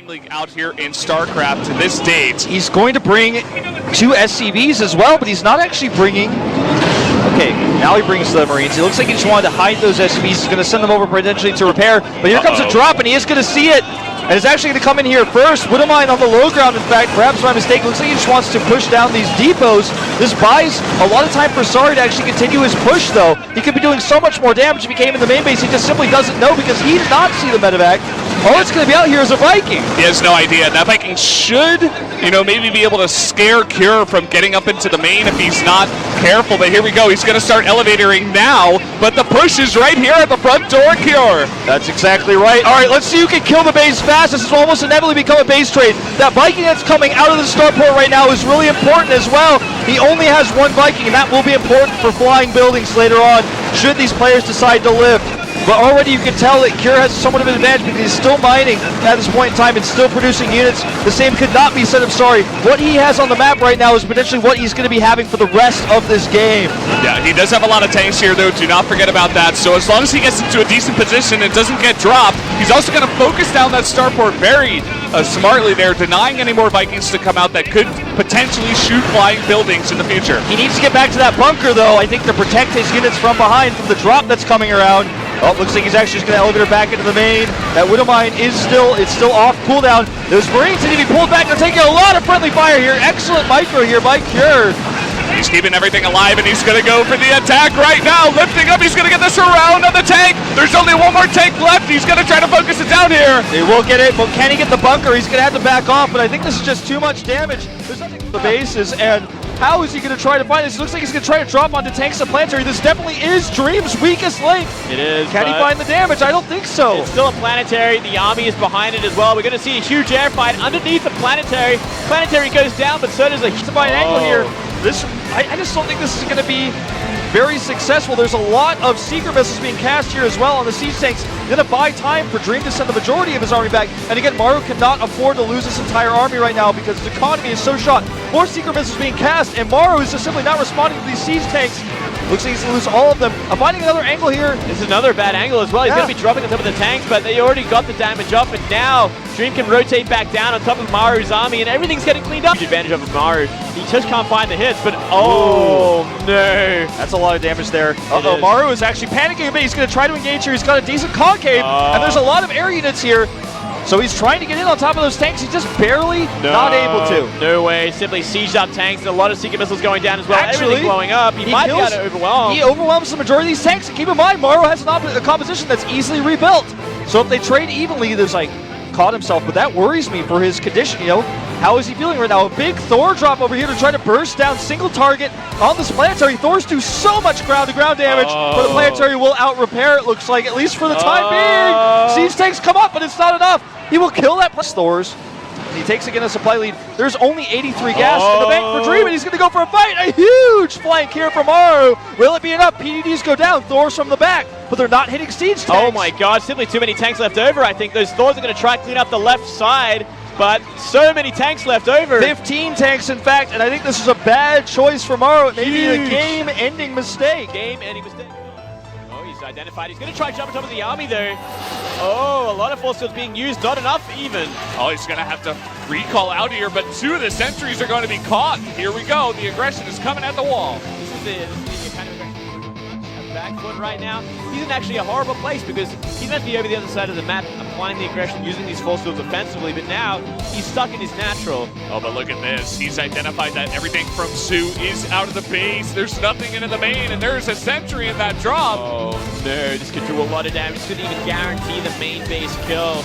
League out here in Starcraft to this date. He's going to bring 2 SCVs as well, but he's not actually bringing... Okay, now he brings the Marines. It looks like he just wanted to hide those SCVs. He's going to send them over potentially to repair, but here comes a drop, and he is going to see it. And it's actually going to come in here first. Widowmine on the low ground, in fact, perhaps by mistake. Looks like he just wants to push down these depots. This buys a lot of time for Sari to actually continue his push, though. He could be doing so much more damage if he came in the main base. He just simply doesn't know because he did not see the medevac. All it's going to be out here is a Viking. He has no idea. That Viking should, maybe be able to scare Cure from getting up into the main if he's not careful. But here we go. He's going to start elevatoring now. But the push is right here at the front door, Cure. That's exactly right. All right, let's see who can kill the base fast. This will almost inevitably become a base trade. That Viking that's coming out of the starport right now is really important as well. He only has 1 Viking, and that will be important for flying buildings later on, should these players decide to lift. But already you can tell that Cure has somewhat of an advantage because he's still mining at this point in time and still producing units. The same could not be said of Sari. What he has on the map right now is potentially what he's going to be having for the rest of this game. Yeah, he does have a lot of tanks here, though. Do not forget about that. So as long as he gets into a decent position and doesn't get dropped, he's also going to focus down that starport very smartly there, denying any more Vikings to come out that could potentially shoot flying buildings in the future. He needs to get back to that bunker, though, I think, to protect his units from behind from the drop that's coming around. Oh, looks like he's actually just going to elevate her back into the main. That Widowmine is still off cooldown. Those Marines need to be pulled back. They're taking a lot of friendly fire here. Excellent micro here by Cure. He's keeping everything alive, and he's going to go for the attack right now. Lifting up, he's going to get the surround on the tank. There's only 1 more tank left. He's going to try to focus it down here. They will get it, but can he get the bunker? He's going to have to back off, but I think this is just too much damage. There's nothing for the bases, and how is he going to try to find this? It looks like he's going to try to drop onto tanks and planetary. This definitely is Dream's weakest link. It is. Can he find the damage? I don't think so. It's still a planetary. The army is behind it as well. We're going to see a huge air fight underneath the planetary. Planetary goes down, but so does a fine angle here. I just don't think this is going to be very successful. There's a lot of secret missiles being cast here as well on the siege tanks. Going to buy time for Dream to send the majority of his army back. And again, Maru cannot afford to lose this entire army right now because his economy is so shot. More secret missiles being cast, and Maru is just simply not responding to these siege tanks. Looks like he's going to lose all of them. I'm finding another angle here. This is another bad angle as well. He's going to be dropping on top of the tanks, but they already got the damage up, and now Dream can rotate back down on top of Maru's army, and everything's getting cleaned up. Huge advantage over Maru. He just can't find the hits, but oh no. That's a lot of damage there. Uh-oh, Maru is actually panicking a bit. He's going to try to engage here. He's got a decent concave, and there's a lot of air units here. So he's trying to get in on top of those tanks. He's just barely not able to. No way. Simply sieged up tanks and a lot of secret missiles going down as well. Actually, everything blowing up. He might be able to overwhelm. He overwhelms the majority of these tanks. And keep in mind, Maru has a composition that's easily rebuilt. So if they trade evenly, there's caught himself. But that worries me for his condition, How is he feeling right now? A big Thor drop over here to try to burst down single target on this planetary. Thors do so much ground-to-ground damage, but the planetary will out-repair, it looks like, at least for the time being. Siege tanks come up, but it's not enough. He will kill that Thors. He takes again a supply lead. There's only 83 gas in the bank for Dream, and he's going to go for a fight. A huge flank here from Maru. Will it be enough? PDDs go down. Thors from the back, but they're not hitting siege tanks. Oh my god, simply too many tanks left over. I think those Thors are going to try to clean up the left side, but so many tanks left over. 15 tanks, in fact, and I think this is a bad choice for Maru. It may be a game-ending mistake. Game-ending mistake. Oh, he's identified. He's going to try to jump on top of the army, though. Oh, a lot of force fields being used. Not enough, even. Oh, he's going to have to recall out here, but 2 of the sentries are going to be caught. Here we go. The aggression is coming at the wall. This is the kind of back foot right now. He's in actually a horrible place because he's meant to be over the other side of the map, applying the aggression, using these force fields offensively, but now he's stuck in his natural. Oh, but look at this. He's identified that everything from Sue is out of the base. There's nothing into the main, and there's a sentry in that drop. Oh, no. This could do a lot of damage. This could even guarantee the main base kill.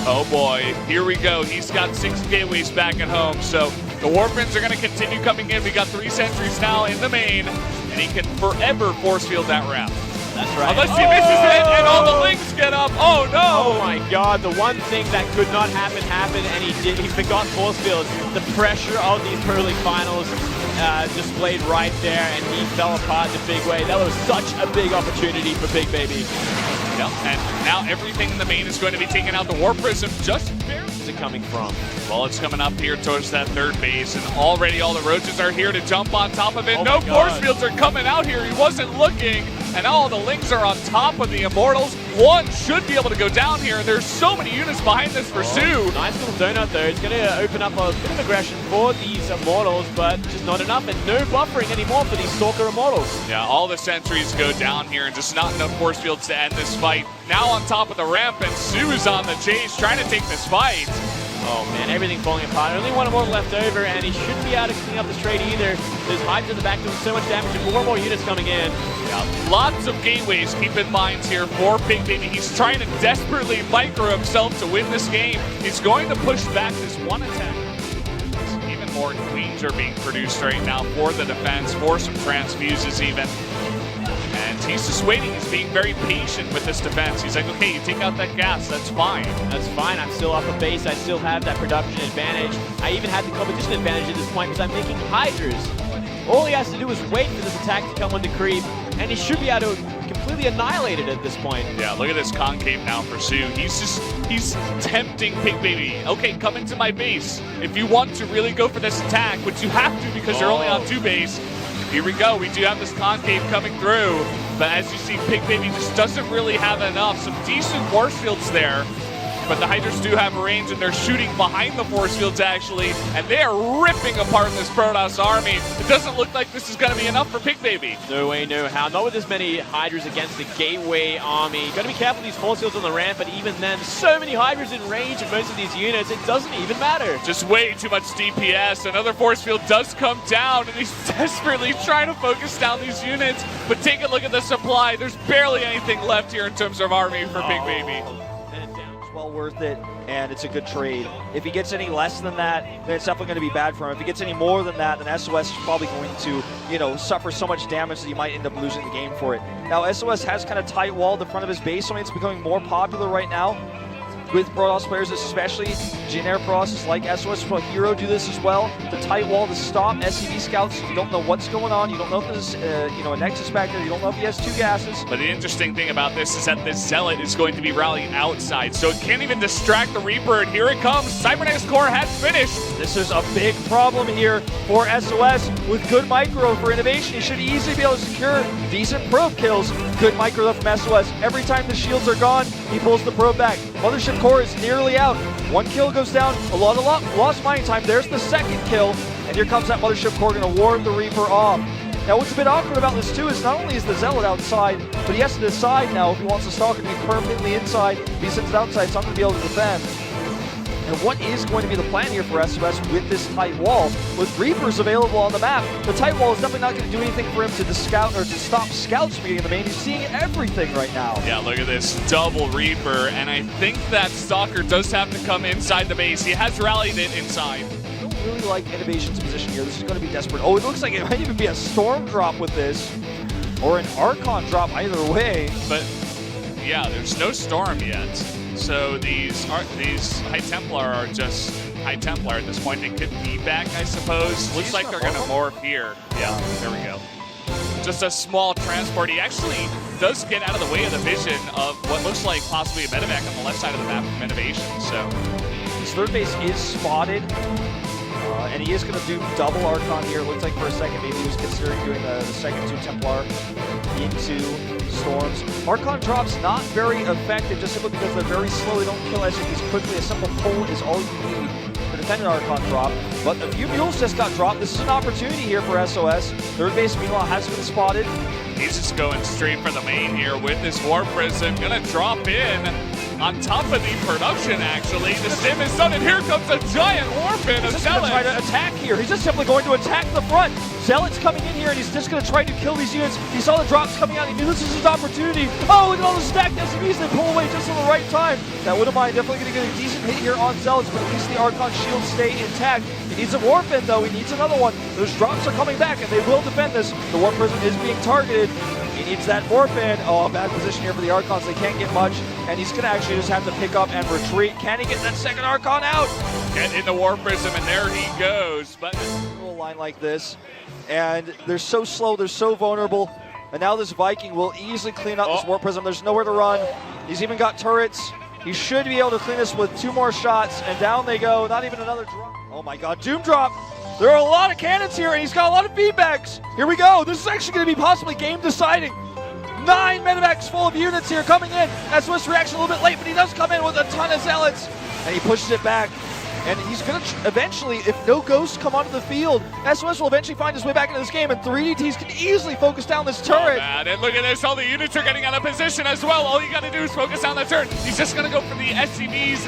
Oh, boy. Here we go. He's got 6 gateways back at home, so the Warpins are going to continue coming in. We got 3 sentries now in the main, and he can forever force field that route. That's right. Unless he misses it and all the links get up. Oh, no. Oh, my God. The one thing that could not happen happened, and he did. He forgot force field. The pressure of these Proleague finals displayed right there, and he fell apart in a big way. That was such a big opportunity for Big Baby. Yep. And now everything in the main is going to be taken out. The War Prism just barely. Where's it coming from? Well, it's coming up here towards that 3rd base, and already all the roaches are here to jump on top of it. Oh no force fields are coming out here. He wasn't looking. and all the Lings are on top of the Immortals. One should be able to go down here. There's so many units behind this for Sue. Nice little donut though. It's going to open up a bit of aggression for these Immortals, but just not enough, and no buffering anymore for these Stalker Immortals. Yeah, all the sentries go down here, and just not enough force fields to end this fight. Now on top of the ramp, and Sue's on the chase, trying to take this fight. Oh man, everything falling apart. Only one Immortal left over, and he shouldn't be able to clean up this trade either. There's Hydra in the back doing so much damage, and more and more units coming in. Yeah, lots of gateways, keep in mind here for Big Baby. He's trying to desperately micro himself to win this game. He's going to push back this one attack. Even more queens are being produced right now for the defense, for some transfuses even. And he's just waiting. He's being very patient with this defense. He's like, okay, you take out that gas, that's fine. That's fine. I'm still up a base. I still have that production advantage. I even had the competition advantage at this point because I'm making Hydras. All he has to do is wait for this attack to come under creep, and he should be able to completely annihilate it at this point. Yeah, look at this concave now for Sue. He's tempting Big Baby. Okay, come into my base. If you want to really go for this attack, which you have to because you're only on 2 base, here we go. We do have this concave coming through, but as you see, Big Baby just doesn't really have enough. Some decent force fields there, but the Hydras do have a range, and they're shooting behind the force fields actually, and they are ripping apart this Protoss army. It doesn't look like this is going to be enough for Big Baby. No way, no how. Not with as many Hydras against the Gateway army. Got to be careful with these force fields on the ramp, but even then, so many Hydras in range of most of these units, it doesn't even matter. Just way too much DPS. Another force field does come down, and he's desperately trying to focus down these units, but take a look at the supply. There's barely anything left here in terms of army for Big Baby. Well worth it, and it's a good trade. If he gets any less than that, then it's definitely going to be bad for him. If he gets any more than that, then SOS is probably going to, suffer so much damage that he might end up losing the game for it. Now, SOS has kind of tight walled the front of his base, so it's becoming more popular right now with Protoss players, especially Jin-Air Protoss like SOS for Hero do this as well. The tight wall to stop SCV scouts. You don't know what's going on. You don't know if there's a Nexus back there. You don't know if he has 2 gases. But the interesting thing about this is that this Zealot is going to be rallying outside, so it can't even distract the Reaper, and here it comes. Cybernetics Core has finished. This is a big problem here for SOS with good micro for innovation. He should easily be able to secure decent probe kills. Good micro from SOS. Every time the shields are gone, he pulls the probe back. Mothership Core is nearly out. 1 kill goes down. A lot of lost mining time. There's the 2nd kill, and here comes that Mothership Core going to ward the Reaper off. Now, what's a bit awkward about this too is not only is the Zealot outside, but he has to decide now if he wants the Stalker to be permanently inside. If he sends it outside, it's not going to be able to defend. And what is going to be the plan here for SOS with this tight wall? With Reapers available on the map, the tight wall is definitely not going to do anything for him to scout or to stop scouts from getting in the main. He's seeing everything right now. Yeah, look at this double Reaper, and I think that Stalker does have to come inside the base. He has rallied it inside. I don't really like Innovation's position here. This is going to be desperate. Oh, it looks like it might even be a Storm drop with this, or an Archon drop either way. But yeah, there's no Storm yet. So these High Templar are just High Templar at this point. They could be back, I suppose. Looks like they're going to morph here. Yeah, there we go. Just a small transport. He actually does get out of the way of the vision of what looks like possibly a medevac on the left side of the map from Innovation. So his 3rd base is spotted. And he is going to do double Archon here. It looks like for a second maybe he was considering doing the 2nd 2 Templar into Storms. Archon drops not very effective just simply because they're very slow. They don't kill SCVs quickly. A simple pull is all you need to defend an Archon drop. But a few mules just got dropped. This is an opportunity here for SOS. 3rd base meanwhile has been spotted. He's just going straight for the main here with this Warp Prism. Gonna drop in on top of the production, actually. The sim is done, and here comes a giant Warpin of Zealot. He's just going to try to attack here. He's just simply going to attack the front. Zealot's coming in here, and he's just going to try to kill these units. He saw the drops coming out. He knew this was his opportunity. Oh, look at all the stacked SCVs. They pull away just at the right time. That wouldn't mind. Definitely going to get a decent hit here on Zealots, but at least the Archon shields stay intact. He needs a Warpin, though. He needs another one. Those drops are coming back, and they will defend this. The Warp Prism is being targeted. He needs that Warpin. Oh, bad position here for the Archons. They can't get much, and he's going to actually just have to pick up and retreat. Can he get that 2nd Archon out? Get in the Warp Prism, and there he goes. But a line like this, and they're so slow, they're so vulnerable, and now this Viking will easily clean up this Warp Prism. There's nowhere to run. He's even got turrets. He should be able to clean this with 2 more shots, and down they go. Not even another drop. Oh my god, Doom drop. There are a lot of cannons here, and he's got a lot of feedbacks. Here we go. This is actually going to be possibly game deciding. 9 medevacs full of units here coming in. That's Swiss reaction a little bit late, but he does come in with a ton of zealots. And he pushes it back. And he's going to eventually, if no ghosts come onto the field, SOS will eventually find his way back into this game, and 3DTs can easily focus down this turret. Oh, man. And look at this, all the units are getting out of position as well. All you got to do is focus down the turret. He's just going to go for the SCVs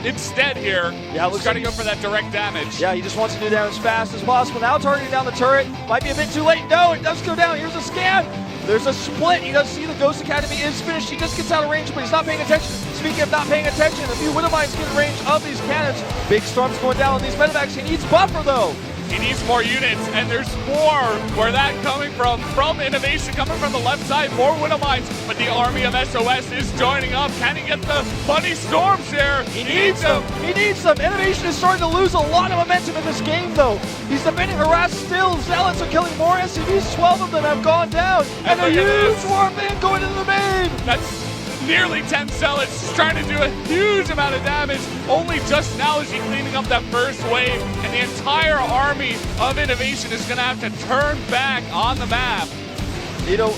instead here. Yeah, he's trying to go for that direct damage. Yeah, he just wants to do that as fast as possible. Now targeting down the turret. Might be a bit too late. No, it does go down. Here's a scan. There's a split. He does see the Ghost Academy is finished. He just gets out of range, but he's not paying attention. Speaking of not paying attention, a few Widowmines get in range of these cannons. Big storms going down on these medevacs. He needs buffer, though. He needs more units, and there's more. Where that coming from Innovation, coming from the left side, more Widowmines, but the army of SOS is joining up. Can he get the Bunny Storms here? He needs them. He needs them. Innovation is starting to lose a lot of momentum in this game, though. He's defending harass still. Zealots are killing more SCVs. 12 of them have gone down. And a huge warp in going into the main. That's nearly 10 zealots, just trying to do a huge amount of damage. Only just now is he cleaning up that first wave, and the entire army of Innovation is going to have to turn back on the map. You know,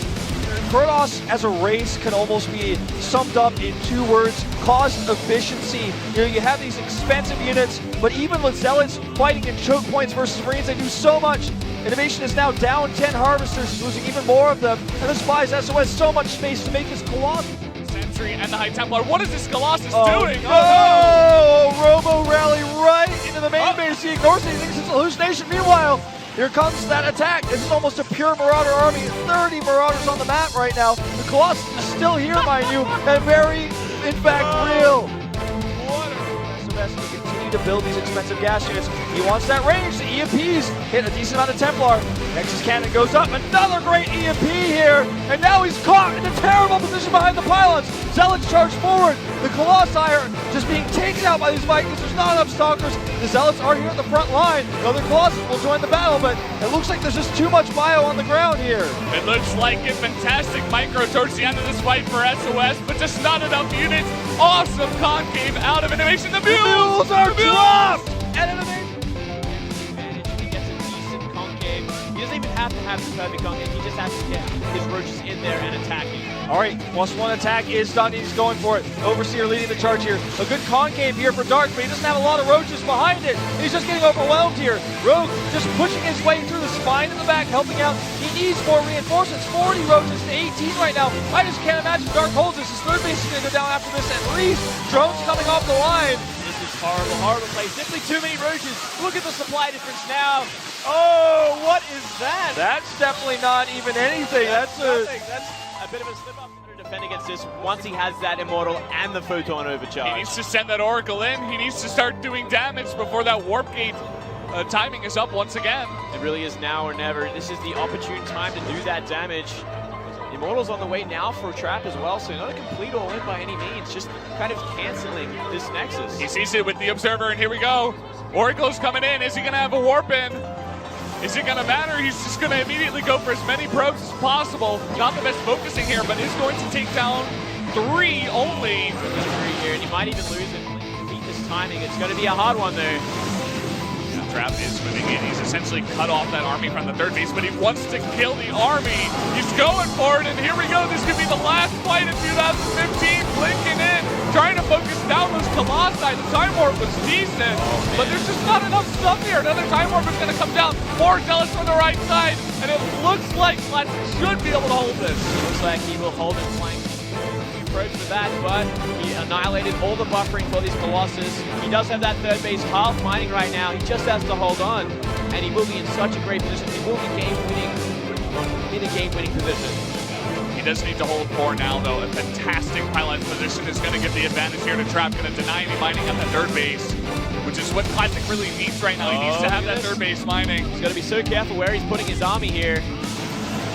Protoss as a race can almost be summed up in 2 words: cost efficiency. You know, you have these expensive units, but even with zealots fighting in choke points versus Marines, they do so much. Innovation is now down 10 harvesters, he's losing even more of them, and this buys SOS so much space to make his Colossus. Sentry and the High Templar. What is this Colossus doing? No! Oh, Robo rally right into the main base. He ignores it. He thinks it's a hallucination. Meanwhile, here comes that attack. This is almost a pure Marauder army. 30 Marauders on the map right now. The Colossus is still here, mind you, and very, in fact, real. SOS will continue to build these expensive gas units. He wants that range. The EMPs hit a decent amount of Templar. Nexus cannon goes up. Another great EMP here. And now he's caught in a terrible position behind the pylons. Zealots charge forward. The Colossi are just being taken out by these Vikings. There's not enough Stalkers. The Zealots are here at the front line. The other Colossus will join the battle, but it looks like there's just too much bio on the ground here. It looks like a fantastic micro towards the end of this fight for SOS, but just not enough units. Awesome concave out of Innovation. The mules are dropped! And Innovation he gets a decent concave. He doesn't even have to have the perfect concave. He just has to get his roaches in there and attacking. All right, +1 attack is done. He's going for it. Overseer leading the charge here. A good concave here for Dark, but he doesn't have a lot of roaches behind it. He's just getting overwhelmed here. Rogue just pushing his way through the spine in the back, helping out. He needs more reinforcements. 40 roaches to 18 right now. I just can't imagine Dark holds this. His third base is going to go down after this at least. Drones coming off the line. This is horrible, horrible play. Simply too many roaches. Look at the supply difference now. Oh, what is that? That's definitely not even anything. That's a bit of a slip up to defend against this once he has that Immortal and the Photon overcharge. He needs to send that Oracle in. He needs to start doing damage before that Warp Gate timing is up once again. It really is now or never. This is the opportune time to do that damage. Immortal's on the way now for a trap as well, so not a complete all-in by any means, just kind of canceling this Nexus. He sees it with the Observer, and here we go. Oracle's coming in. Is he going to have a Warp in? Is it going to matter? He's just going to immediately go for as many probes as possible. Not the best focusing here, but is going to take down 3 only. 3 here, and he might even lose it. Beat this timing. It's going to be a hard one, though. The trap is moving in. He's essentially cut off that army from the third base, but he wants to kill the army. He's going for it, and here we go. This could be the last fight of 2015. Blinking in, trying to focus down those Colossi. The Time Warp was decent, but there's just not enough stuff here. Another Time Warp is going to come down. More Zealots from the right side, and it looks like Classic should be able to hold this. Looks like he will hold it flank. Approach to that, but he annihilated all the buffering for these Colossus. He does have that third base half mining right now. He just has to hold on, and he will be in such a great position. He will be in a game-winning position. He does need to hold 4 now, though. A fantastic pylon position is going to give the advantage here to Trap. Going to deny any mining at that third base, which is what Classic really needs right now. He needs to have that third base mining. He's got to be so careful where he's putting his army here.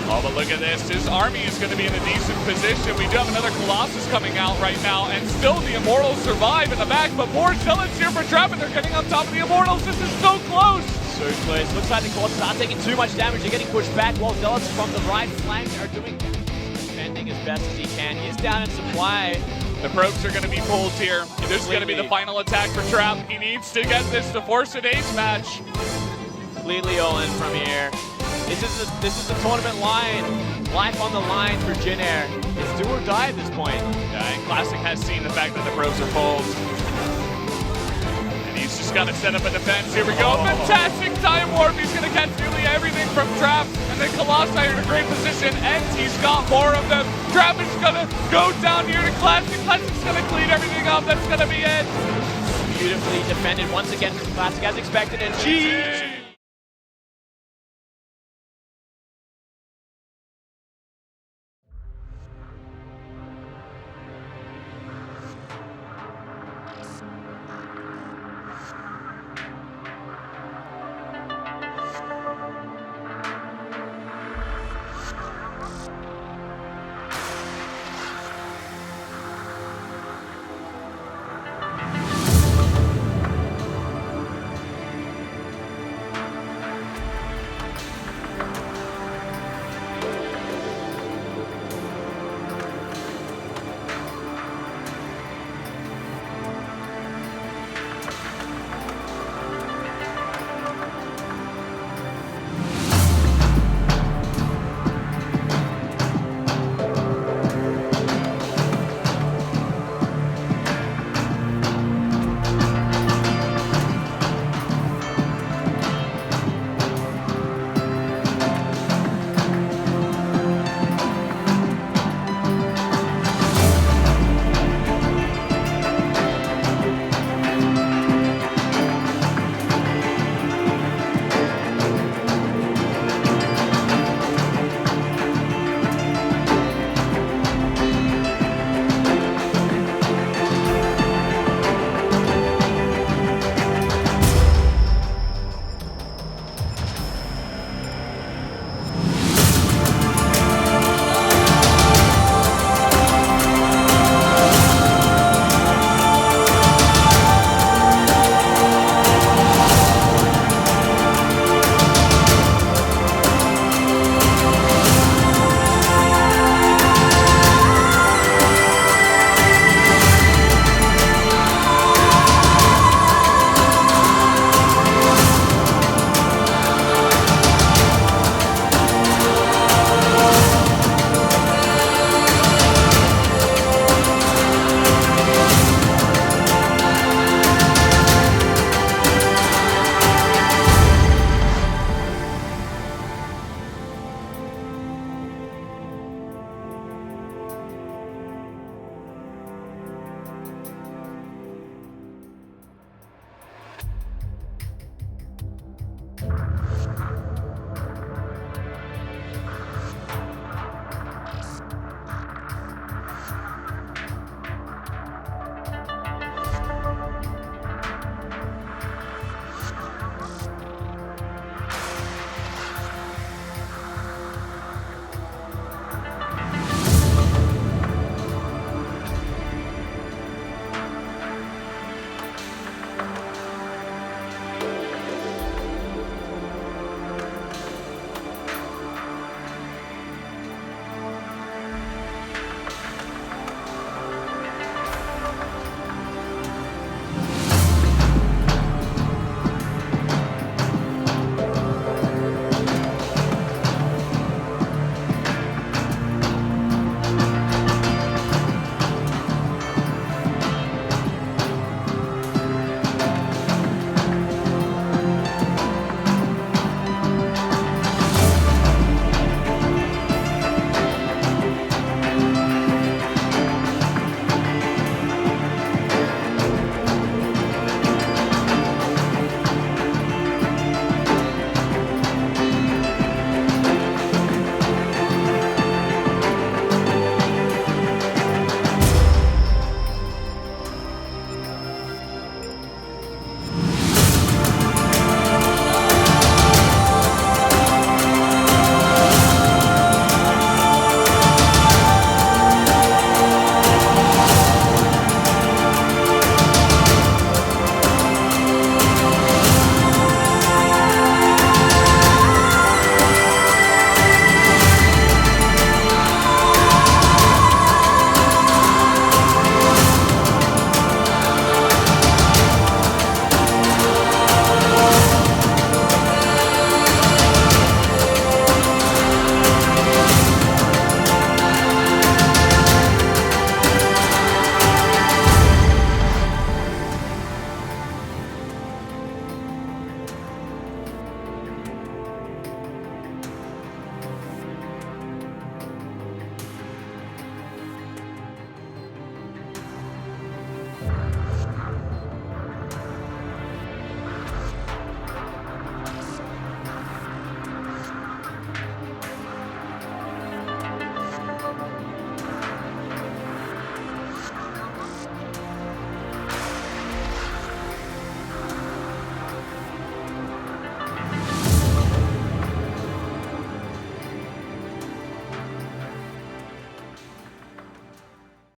Oh, but look at this. His army is going to be in a decent position. We do have another Colossus coming out right now, and still the Immortals survive in the back, but more Zealots here for Trap, and they're getting on top of the Immortals. This is so close. So close. Looks like the Colossus are taking too much damage. They're getting pushed back while Zealots from the right flank are doing defending as best as he can. He's down in supply. The probes are going to be pulled here. This is going to be the final attack for Trap. He needs to get this to force an ace match. Completely all in from here. This is the tournament line. Life on the line for Jin Air. It's do or die at this point. Yeah, and Classic has seen the fact that the pros are pulled. And he's just got to set up a defense. Here we go. Fantastic time warp. He's going to catch nearly everything from Trap. And then Colossi are in a great position. And he's got more of them. Trap is going to go down here to Classic. Classic's going to clean everything up. That's going to be it. Beautifully defended once again from Classic as expected. And GG!